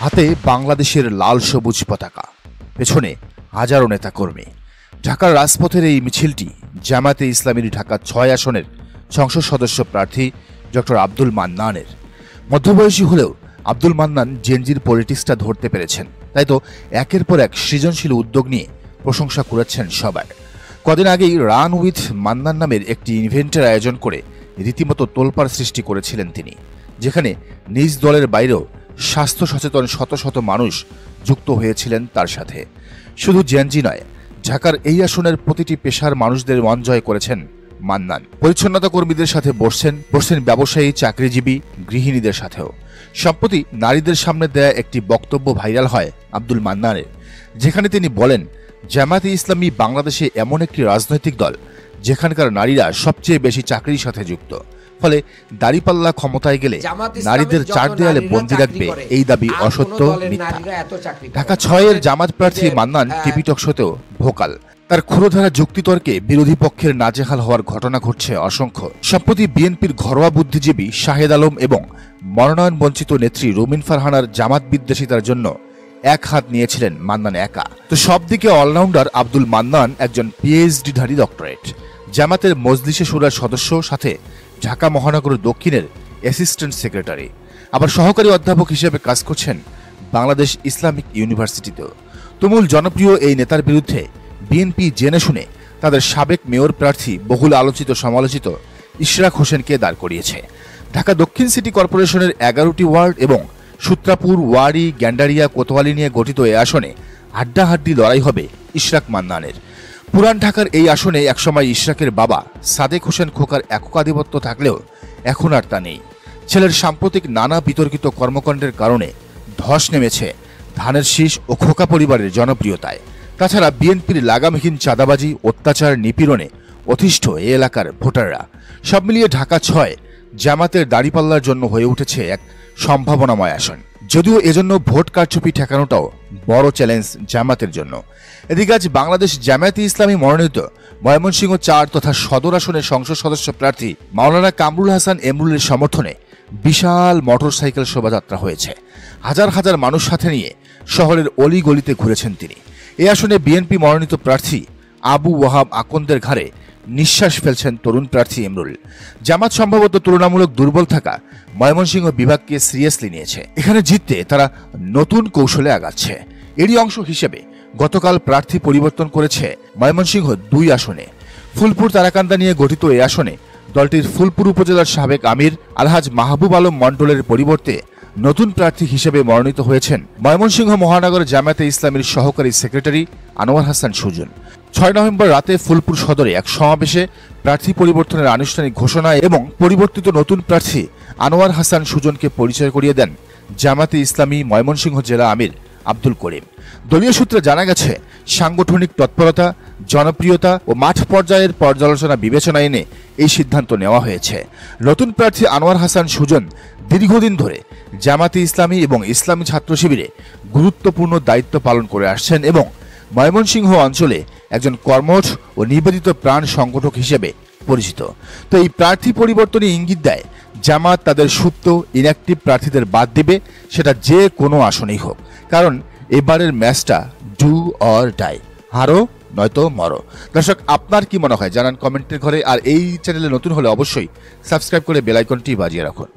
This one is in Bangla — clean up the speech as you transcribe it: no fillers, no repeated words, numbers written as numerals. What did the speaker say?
হাতে বাংলাদেশের লাল সবুজ পতাকা, পেছনে হাজারো নেতাকর্মী। ঢাকার রাজপথের এই মিছিলটি জামায়াতে ইসলামীর ঢাকা ৬ আসনের সংসদ সদস্য প্রার্থী ডক্টর আব্দুল মান্নানের। মধ্যবয়সী হলেও আব্দুল মান্নান জেনজির পলিটিক্সটা ধরতে পেরেছেন, তাই তো একের পর এক সৃজনশীল উদ্যোগ নিয়ে প্রশংসা করেছেন সবাই। কদিন আগেই রান উইথ মান্নান নামের একটি ইভেন্টের আয়োজন করে রীতিমতো তোলপাড় সৃষ্টি করেছিলেন তিনি, যেখানে নিজ দলের বাইরেও স্বাস্থ্য সচেতন শত শত মানুষ যুক্ত হয়েছিলেন তার সাথে। শুধু জেনজি নয়, ঢাকার এই আসনের প্রতিটি পেশার মানুষদের মন জয় করেছেন মান্নান। পরিচ্ছন্নতা কর্মীদের সাথে বসছেন ব্যবসায়ী, চাকরিজীবী, গৃহিণীদের সাথেও। সম্প্রতি নারীদের সামনে দেয়া একটি বক্তব্য ভাইরাল হয় আব্দুল মান্নানের, যেখানে তিনি বলেন, জামায়াতে ইসলামী বাংলাদেশে এমন একটি রাজনৈতিক দল যেখানকার নারীরা সবচেয়ে বেশি চাকরির সাথে যুক্ত, ফলে দাঁড়িপাল্লা ক্ষমতায় গেলে নারীদের চার দেয়ালে বন্দী রাখবে এই দাবি অসত্য, মিথ্যা। ঢাকা ৬-এর জামাত প্রার্থী মান্নান টিভি টক শোতেও ভোকাল। তার ক্ষুরধারা যুক্তিতর্কে বিরোধী পক্ষের নাজেহাল হওয়ার ঘটনা ঘটছে অসংখ্য। সম্প্রতি বিএনপির ঘরোয়া বুদ্ধিজীবী শাহেদ আলম এবং মনোনয়ন বঞ্চিত নেত্রী রুমিন ফারহানার জামাত বিদ্বেষিতার জন্য এক হাত নিয়েছিলেন মান্নান একা। তো সব দিকে অলরাউন্ডার আব্দুল মান্নান একজন পিএইচডিধারী ডক্টরেট, জামাতের মজলিসে শুরার সদস্য, সাথে ঢাকা মহানগর দক্ষিণের অ্যাসিস্ট্যান্ট সেক্রেটারি, আবার সহকারী অধ্যাপক হিসেবে কাজ করছেন বাংলাদেশ ইসলামিক ইউনিভার্সিটিতেও। তুমুল জনপ্রিয় এই নেতার বিরুদ্ধে বিএনপি জেনে শুনে তাদের সাবেক মেয়র প্রার্থী বহুল আলোচিত সমালোচিত ইশরাক হোসেনকে দাঁড় করিয়েছে। ঢাকা দক্ষিণ সিটি কর্পোরেশনের 11টি ওয়ার্ড এবং সূত্রাপুর, ওয়ারি, গ্যান্ডারিয়া, কোতোয়ালি নিয়ে গঠিত এ আসনে হাড্ডাহাড্ডি লড়াই হবে ইশরাক মান্নানের। পুরান ঢাকার এই আসনে একসময় ইশরাকের বাবা সাদেক হোসেন খোকার এককাধিপত্য থাকলেও এখন আর তা নেই। ছেলের সাম্প্রতিক নানা বিতর্কিত কর্মকাণ্ডের কারণে ধস নেমেছে ধানের শীষ ও খোকা পরিবারের জনপ্রিয়তায়। তাছাড়া বিএনপির লাগামহীন চাঁদাবাজি, অত্যাচার, নিপীড়নে অতিষ্ঠ এ এলাকার ভোটাররা। সব মিলিয়ে ঢাকা ৬ জামাতের দাঁড়িপাল্লার জন্য হয়ে উঠেছে এক সম্ভাবনাময় আসন, যদিও এজন্য ভোট কারচুপি ঠেকানোটাও বড় চ্যালেঞ্জ জামাতের জন্য। এদিকে আজ বাংলাদেশ জামায়াতে ইসলামী মনোনীত ময়মনসিংহ ৪ তথা সদর আসনের সংসদ সদস্য প্রার্থী মাওলানা কামরুল হাসান এমরুলের সমর্থনে বিশাল মোটরসাইকেল শোভাযাত্রা হয়েছে। হাজার হাজার মানুষ সাথে নিয়ে শহরের অলিগলিতে ঘুরেছেন তিনি। এ আসনে বিএনপি মনোনীত প্রার্থী আবু ওয়াহাব আকন্দের ঘাড়ে নিঃশ্বাস ফেলছেন তরুণ প্রার্থী এমরুল। জামাত সম্ভবত তুলনামূলক দুর্বল থাকা ময়মনসিংহ বিভাগকে সিরিয়াসলি নিয়েছে। এখানে জিততে তারা নতুন কৌশলে আগাচ্ছে। এরই অংশ হিসেবে গতকাল প্রার্থী পরিবর্তন করেছে ময়মনসিংহ ২ আসনে। ফুলপুর তারাকান্দা নিয়ে গঠিত এই আসনে দলটির ফুলপুর উপজেলার সাবেক আমির আলহাজ মাহবুব আলম মণ্ডলের পরিবর্তে নতুন প্রার্থী হিসেবে মনোনীত হয়েছেন ময়মনসিংহ মহানগর জামায়াতে ইসলামীর সহকারী সেক্রেটারি আনোয়ার হাসান সুজন। ৬ নভেম্বর রাতে ফুলপুর সদরে এক সমাবেশে প্রার্থী পরিবর্তনের আনুষ্ঠানিক ঘোষণা এবং পরিবর্তিত নতুন প্রার্থী আনোয়ার হাসান সুজনকে পরিচয় করিয়ে দেন জামায়াতে ইসলামী ময়মনসিংহ জেলা আমির আব্দুল করিম। দলীয় সূত্রে জানা গেছে, সাংগঠনিক তৎপরতা, জনপ্রিয়তা ও মাঠ পর্যায়ের পর্যালোচনা বিবেচনায় এনে এই সিদ্ধান্ত নেওয়া হয়েছে। নতুন প্রার্থী আনোয়ার হাসান সুজন দীর্ঘদিন ধরে জামায়াতে ইসলামী এবং ইসলামী ছাত্র শিবিরে গুরুত্বপূর্ণ দায়িত্ব পালন করে আসছেন এবং ময়মনসিংহ অঞ্চলে একজন কর্মঠ ও নিবেদিত প্রাণ সংগঠক হিসেবে পরিচিত। তো এই প্রার্থী পরিবর্তনে ইঙ্গিত দেয় জামাত তাদের সুপ্ত ইনঅ্যাক্টিভ প্রার্থীদের বাদ দিবে, সেটা যে কোনো আসনেই হোক, কারণ এবারের ম্যাচটা ডু অর ডাই, হারো নয়তো মরো। দর্শক, আপনার কি মনে হয় জানান কমেন্টের ঘরে। আর এই চ্যানেলে নতুন হলে অবশ্যই সাবস্ক্রাইব করে বেল আইকনটি বাজিয়ে রাখুন।